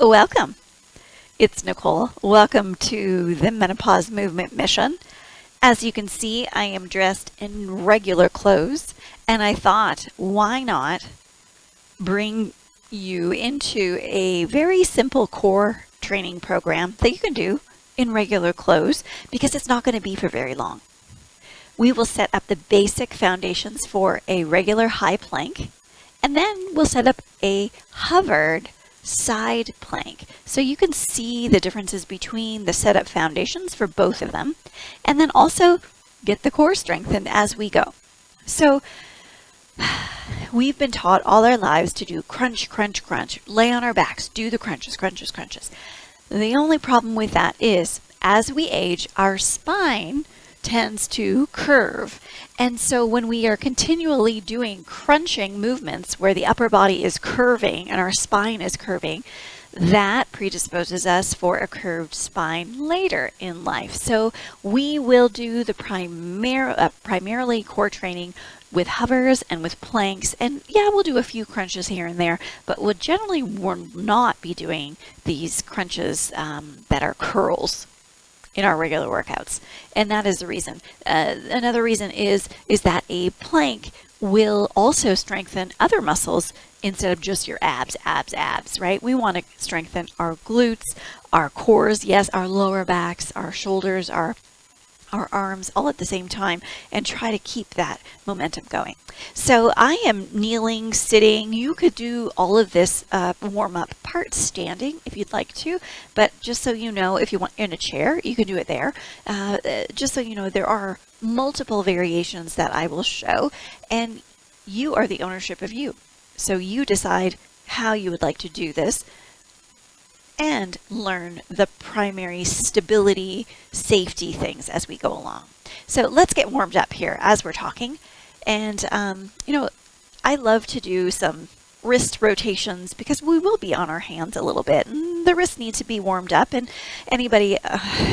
Welcome. It's Nicole. Welcome to the Menopause Movement Mission. As you can see, I am dressed in regular clothes, and I thought, why not bring you into a very simple core training program that you can do in regular clothes, because it's not going to be for very long. We will set up the basic foundations for a regular high plank, and then we'll set up a hovered side plank. So you can see the differences between the setup foundations for both of them, and then also get the core strengthened as we go. So we've been taught all our lives to do crunch, crunch, crunch, lay on our backs, do the crunches, crunches, crunches. The only problem with that is as we age, our spine tends to curve. And so when we are continually doing crunching movements where the upper body is curving and our spine is curving, that predisposes us for a curved spine later in life. So we will do the primarily core training with hovers and with planks, and we'll do a few crunches here and there, but we'll generally will not be doing these crunches that are curls in our regular workouts. And that is the reason. Another reason is that a plank will also strengthen other muscles instead of just your abs, right? We want to strengthen our glutes, our cores, yes, our lower backs, our shoulders, our arms, all at the same time, and try to keep that momentum going. So I am kneeling, sitting. You could do all of this warm-up part standing if you'd like to, but just so you know, if you want in a chair, you can do it there. Just so you know, there are multiple variations that I will show, and you are the ownership of you. So you decide how you would like to do this and learn the primary stability, safety things as we go along. So let's get warmed up here as we're talking. And, I love to do some wrist rotations because we will be on our hands a little bit. And the wrists need to be warmed up. And anybody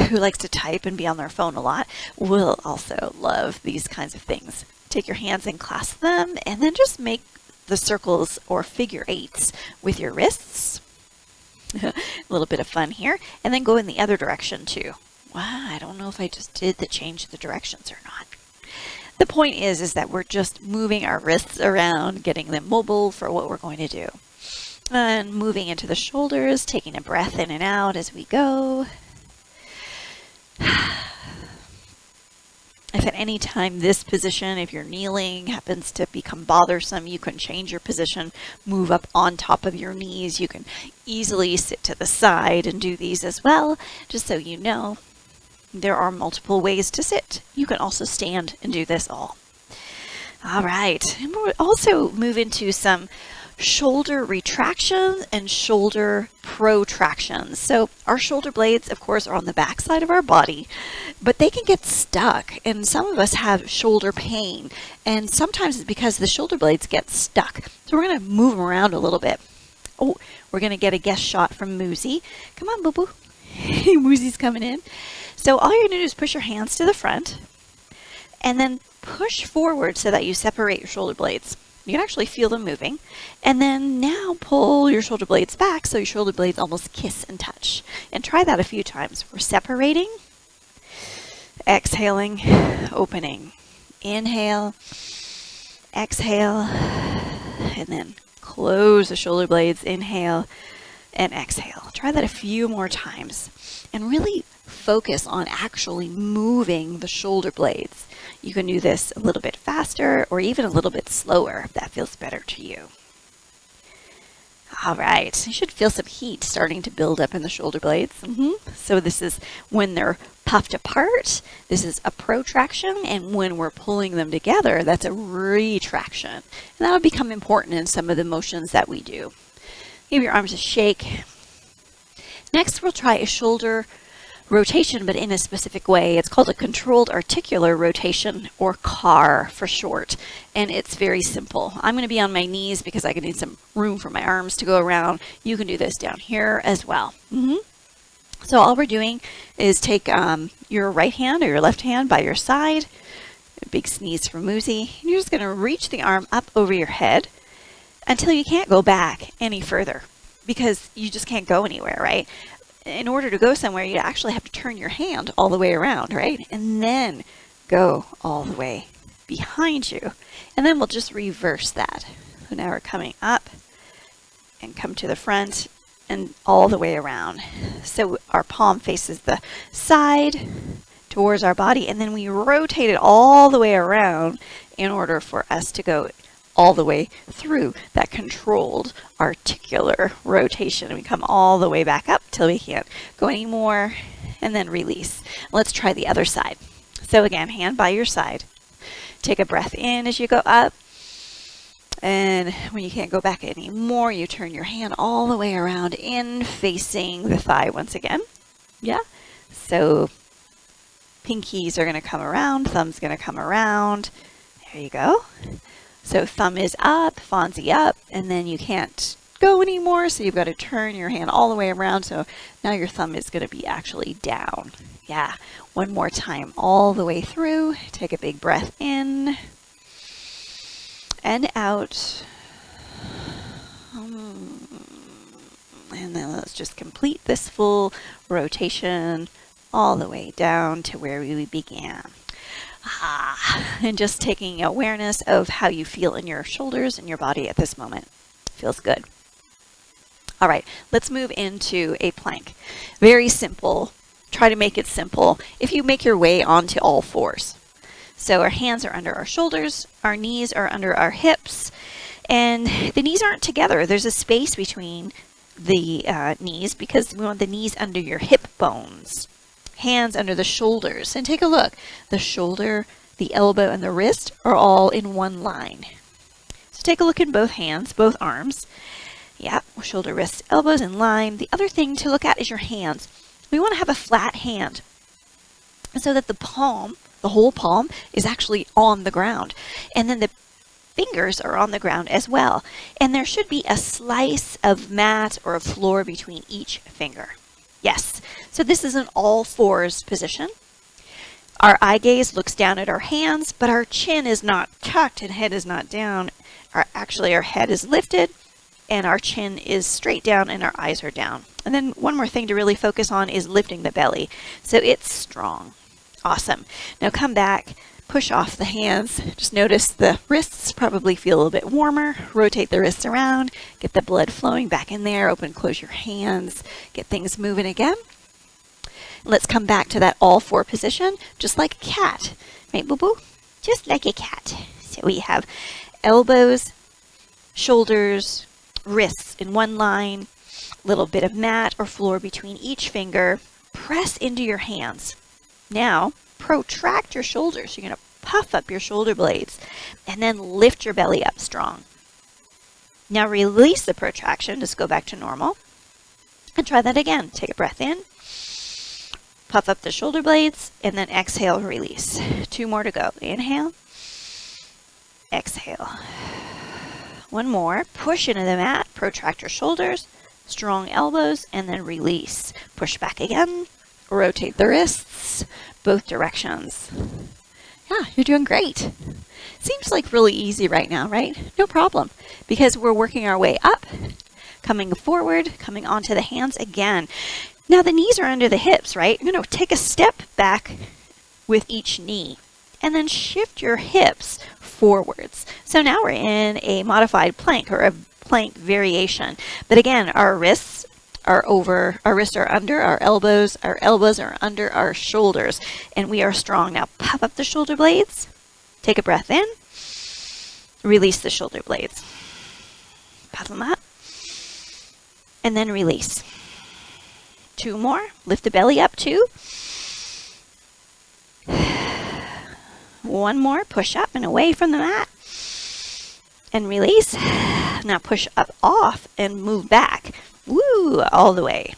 who likes to type and be on their phone a lot will also love these kinds of things. Take your hands and clasp them, and then just make the circles or figure eights with your wrists. A little bit of fun here, and then go in the other direction too. Wow, I don't know if I just did the change the directions or not. The point is that we're just moving our wrists around, getting them mobile for what we're going to do. And moving into the shoulders, taking a breath in and out as we go. If at any time this position, if you're kneeling, happens to become bothersome, you can change your position, move up on top of your knees. You can easily sit to the side and do these as well. Just so you know, there are multiple ways to sit. You can also stand and do this all. All right, and we'll also move into some shoulder retractions and shoulder protractions. So our shoulder blades, of course, are on the back side of our body, but they can get stuck, and some of us have shoulder pain, and sometimes it's because the shoulder blades get stuck. So we're going to move them around a little bit. Oh, we're going to get a guest shot from Moozy. Come on, boo-boo. Moozy's coming in. So all you're going to do is push your hands to the front, and then push forward so that you separate your shoulder blades. You can actually feel them moving. And then now pull your shoulder blades back so your shoulder blades almost kiss and touch. And try that a few times. We're separating, exhaling, opening. Inhale, exhale, and then close the shoulder blades. Inhale and exhale. Try that a few more times. And really focus on actually moving the shoulder blades. You can do this a little bit faster or even a little bit slower if that feels better to you. All right, you should feel some heat starting to build up in the shoulder blades. So this is when they're puffed apart. This is a protraction, and when we're pulling them together, that's a retraction. And that'll become important in some of the motions that we do. Give your arms a shake. Next, we'll try a shoulder rotation, but in a specific way. It's called a controlled articular rotation, or CAR for short, and it's very simple. I'm going to be on my knees because I can need some room for my arms to go around. You can do this down here as well. So all we're doing is take your right hand or your left hand by your side. A big sneeze from Moozy. You're just going to reach the arm up over your head until you can't go back any further. because you just can't go anywhere, right? In order to go somewhere, you actually have to turn your hand all the way around, right? And then go all the way behind you. And then we'll just reverse that. So now we're coming up and come to the front and all the way around. So our palm faces the side towards our body, and then we rotate it all the way around in order for us to go all the way through that controlled articular rotation. We come all the way back up till we can't go anymore, and then release. Let's try the other side. So again, hand by your side. Take a breath in as you go up. And when you can't go back anymore, you turn your hand all the way around in, facing the thigh once again. Yeah. So pinkies are going to come around, thumb's going to come around. There you go. So thumb is up, Fonzie up, and then you can't go anymore, so you've got to turn your hand all the way around. So now your thumb is going to be actually down. Yeah. One more time, all the way through. Take a big breath in and out. And then let's just complete this full rotation all the way down to where we began. And just taking awareness of how you feel in your shoulders and your body at this moment. Feels good. All right, let's move into a plank. Very simple. Try to make it simple if you make your way onto all fours. So our hands are under our shoulders, our knees are under our hips, and the knees aren't together. There's a space between the knees because we want the knees under your hip bones. Hands under the shoulders. And take a look. The shoulder, the elbow, and the wrist are all in one line. So take a look in both hands, both arms. Yeah, shoulder, wrist, elbows in line. The other thing to look at is your hands. We want to have a flat hand so that the palm, the whole palm, is actually on the ground. And then the fingers are on the ground as well. And there should be a slice of mat or a floor between each finger. Yes, so this is an all fours position. Our eye gaze looks down at our hands, but our chin is not tucked and head is not down. Actually, our head is lifted and our chin is straight down and our eyes are down. And then one more thing to really focus on is lifting the belly. So it's strong. Awesome. Now come back, push off the hands. Just notice the wrists probably feel a little bit warmer. Rotate the wrists around. Get the blood flowing back in there. Open, close your hands. Get things moving again. Let's come back to that all four position, just like a cat. Right, boo-boo? Just like a cat. So we have elbows, shoulders, wrists in one line, little bit of mat or floor between each finger. Press into your hands. Now, protract your shoulders. You're going to puff up your shoulder blades and then lift your belly up strong. Now release the protraction. Just go back to normal. And try that again. Take a breath in. Puff up the shoulder blades and then exhale, release. 2 more to go. Inhale. Exhale. 1 more. Push into the mat. Protract your shoulders. Strong elbows and then release. Push back again. Rotate the wrists. Both directions. Yeah, you're doing great. Seems like really easy right now, right? No problem. Because we're working our way up, coming forward, coming onto the hands again. Now the knees are under the hips, right? You're going to take a step back with each knee and then shift your hips forwards. So now we're in a modified plank or a plank variation. But again, our wrists are over, our wrists are under our elbows are under our shoulders, and we are strong. Now puff up the shoulder blades, take a breath in, release the shoulder blades. Puff them up, and then release. 2 more, lift the belly up 2. 1 more, push up and away from the mat, and release. Now push up off and move back. Woo, all the way.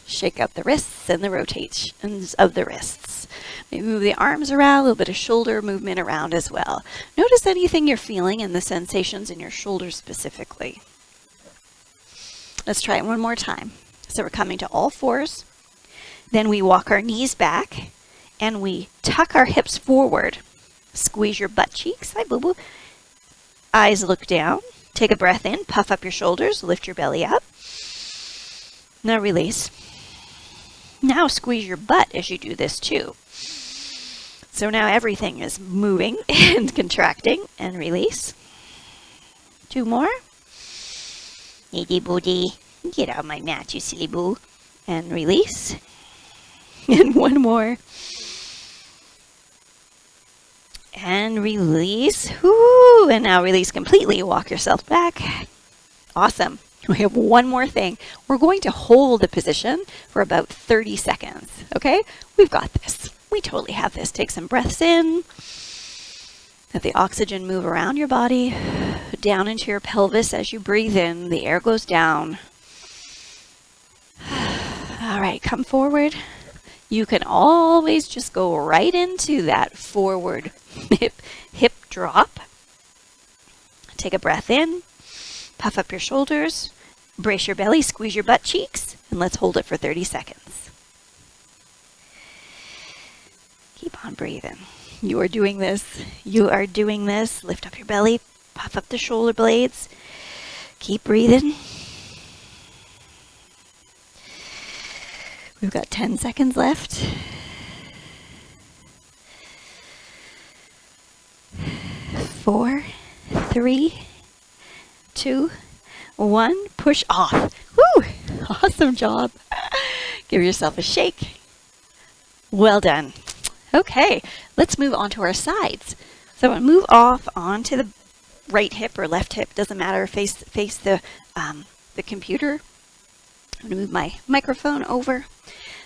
Shake up the wrists and the rotations of the wrists. Maybe move the arms around, a little bit of shoulder movement around as well. Notice anything you're feeling and the sensations in your shoulders specifically. Let's try it one more time. So we're coming to all fours. Then we walk our knees back and we tuck our hips forward. Squeeze your butt cheeks. Hi, boo-boo. Eyes look down. Take a breath in. Puff up your shoulders. Lift your belly up. Now release. Now squeeze your butt as you do this too. So now everything is moving and contracting, and release. 2 more. Needy booty. Get out of my mat, you silly boo. And release. And 1 more. And release. Whoo! And now release completely. Walk yourself back. Awesome. We have 1 more thing. We're going to hold the position for about 30 seconds. Okay? We've got this. We totally have this. Take some breaths in. Let the oxygen move around your body, down into your pelvis as you breathe in. The air goes down. All right, come forward. You can always just go right into that forward hip drop. Take a breath in. Puff up your shoulders. Brace your belly. Squeeze your butt cheeks. And let's hold it for 30 seconds. Keep on breathing. You are doing this. You are doing this. Lift up your belly. Puff up the shoulder blades. Keep breathing. We've got 10 seconds left. 4, 3, 2, 1. Push off. Woo! Awesome job. Give yourself a shake. Well done. Okay, let's move on to our sides. So I'm going to move off onto the right hip or left hip. Doesn't matter. Face the computer. I'm going to move my microphone over.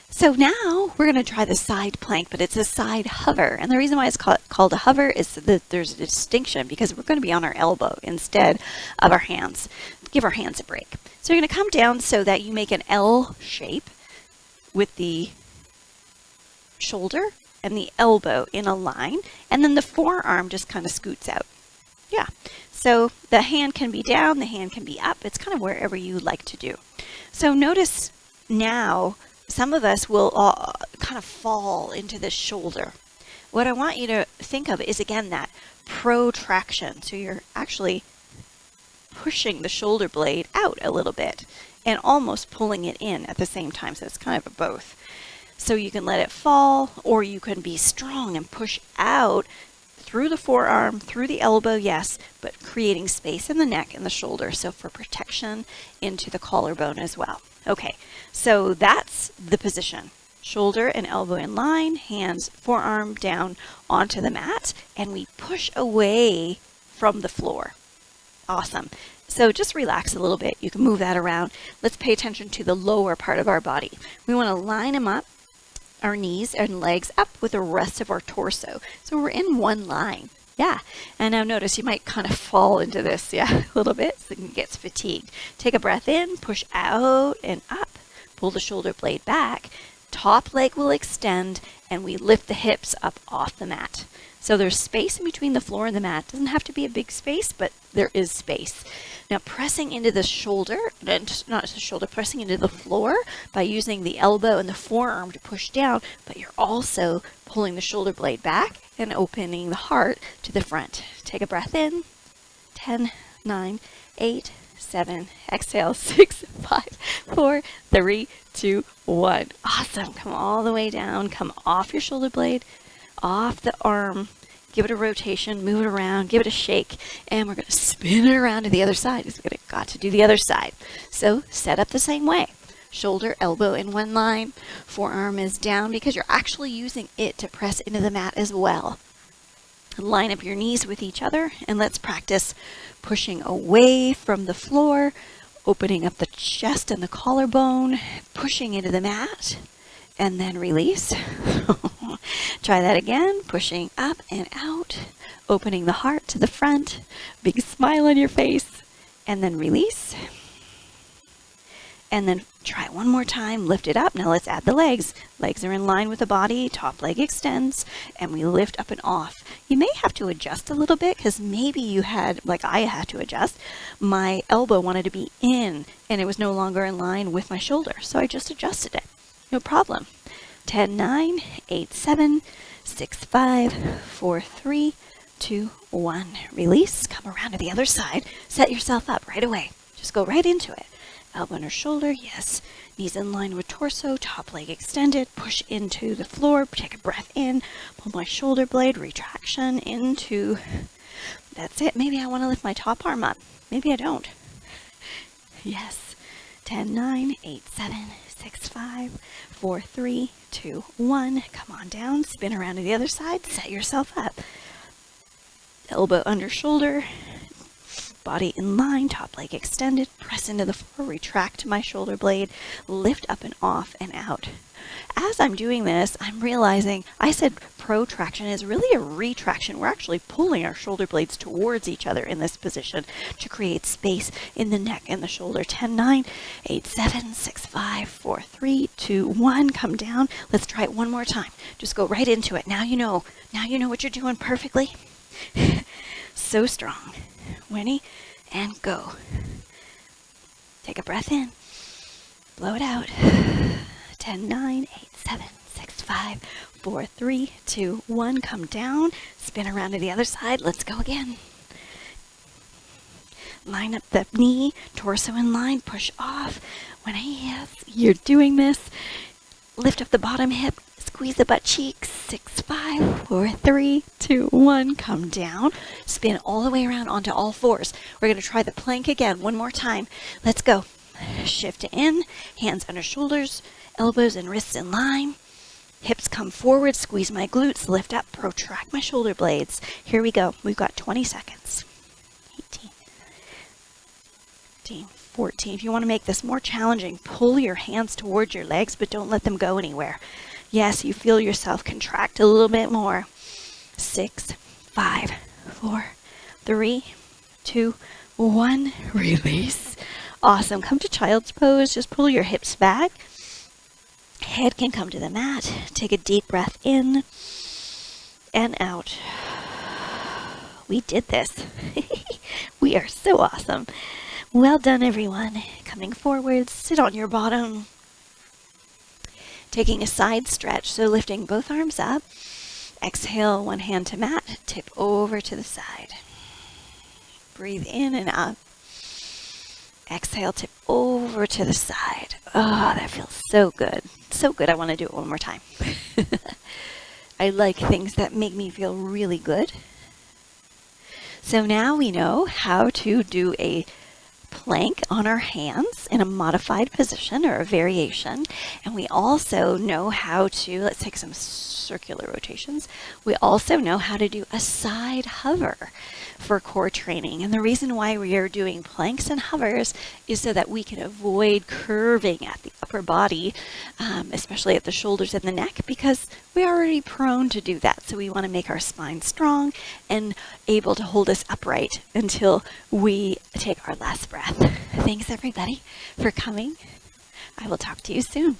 So now we're going to try the side plank, but it's a side hover. And the reason why it's called a hover is that there's a distinction because we're going to be on our elbow instead of our hands. Give our hands a break. So you're going to come down so that you make an L shape with the shoulder and the elbow in a line, and then the forearm just kind of scoots out. Yeah. So the hand can be down, the hand can be up. It's kind of wherever you like to do. So notice now some of us will kind of fall into the shoulder. What I want you to think of is, again, that protraction. So you're actually pushing the shoulder blade out a little bit and almost pulling it in at the same time. So it's kind of a both. So you can let it fall, or you can be strong and push out through the forearm, through the elbow, yes, but creating space in the neck and the shoulder. So for protection into the collarbone as well. Okay, so that's the position. Shoulder and elbow in line, hands, forearm down onto the mat, and we push away from the floor. Awesome. So just relax a little bit. You can move that around. Let's pay attention to the lower part of our body. We want to line them up, our knees and legs up with the rest of our torso. So we're in one line. Yeah. And now notice you might kind of fall into this, yeah, a little bit, so it gets fatigued. Take a breath in, push out and up, pull the shoulder blade back, top leg will extend, and we lift the hips up off the mat. So there's space in between the floor and the mat. Doesn't have to be a big space, but there is space. Now pressing into the shoulder, not the shoulder, pressing into the floor by using the elbow and the forearm to push down, but you're also pulling the shoulder blade back and opening the heart to the front. Take a breath in. 10, 9, 8, 7, exhale, 6, 5, 4, 3, 2, 1. Awesome. Come all the way down. Come off your shoulder blade, off the arm. Give it a rotation, move it around, give it a shake, and we're going to spin it around to the other side. We've got to do the other side. So set up the same way. Shoulder, elbow in one line, forearm is down because you're actually using it to press into the mat as well. Line up your knees with each other, and let's practice pushing away from the floor, opening up the chest and the collarbone, pushing into the mat, and then release. Try that again, pushing up and out, opening the heart to the front, big smile on your face, and then release. And then try one more time, lift it up. Now let's add the legs. Legs are in line with the body, top leg extends, and we lift up and off. You may have to adjust a little bit because maybe you had, like I had to adjust, my elbow wanted to be in and it was no longer in line with my shoulder. So I just adjusted it. No problem. 10, 9, 8, 7, 6, 5, 4, 3, 2, 1. Release. Come around to the other side. Set yourself up right away. Just go right into it. Elbow under shoulder. Yes. Knees in line with torso, top leg extended, push into the floor, take a breath in, pull my shoulder blade, retraction into, that's it. Maybe I want to lift my top arm up. Maybe I don't. Yes. 10, 9, 8, 7, 6, 5, 4, 3, 2, 1. Come on down, spin around to the other side, set yourself up. Elbow under shoulder, body in line, top leg extended, press into the floor, retract my shoulder blade, lift up and off and out. As I'm doing this, I'm realizing I said protraction is really a retraction. We're actually pulling our shoulder blades towards each other in this position to create space in the neck and the shoulder. 10, 9, 8, 7, 6, 5, 4, 3, 2, 1. Come down. Let's try it one more time. Just go right into it. Now you know what you're doing perfectly. So strong. Ready? And go. Take a breath in. Blow it out. 10, 9, 8, 7, 6, 5, 4, 3, 2, 1. Come down. Spin around to the other side. Let's go again. Line up the knee, torso in line, push off. Yes, you're doing this. Lift up the bottom hip. Squeeze the butt cheeks. 6, 5, 4, 3, 2, 1. Come down. Spin all the way around onto all fours. We're going to try the plank again one more time. Let's go. Shift in. Hands under shoulders. Elbows and wrists in line. Hips come forward. Squeeze my glutes. Lift up. Protract my shoulder blades. Here we go. We've got 20 seconds. 18. 15, 14. If you want to make this more challenging, pull your hands towards your legs, but don't let them go anywhere. Yes, you feel yourself contract a little bit more. 6, 5, 4, 3, 2, 1. Release. Awesome. Come to child's pose. Just pull your hips back. Head can come to the mat. Take a deep breath in and out. We did this. We are so awesome. Well done, everyone. Coming forward, sit on your bottom. Taking a side stretch, so lifting both arms up. Exhale, one hand to mat, tip over to the side. Breathe in and up. Exhale, tip over to the side. Oh, that feels so good. So good, I want to do it one more time. I like things that make me feel really good. So now we know how to do a plank on our hands in a modified position or a variation, and we also know how to, let's take some circular rotations, we also know how to do a side hover for core training. And the reason why we are doing planks and hovers is so that we can avoid curving at the upper body, especially at the shoulders and the neck, because we're already prone to do that. So we want to make our spine strong and able to hold us upright until we take our last breath. Thanks everybody for coming. I will talk to you soon.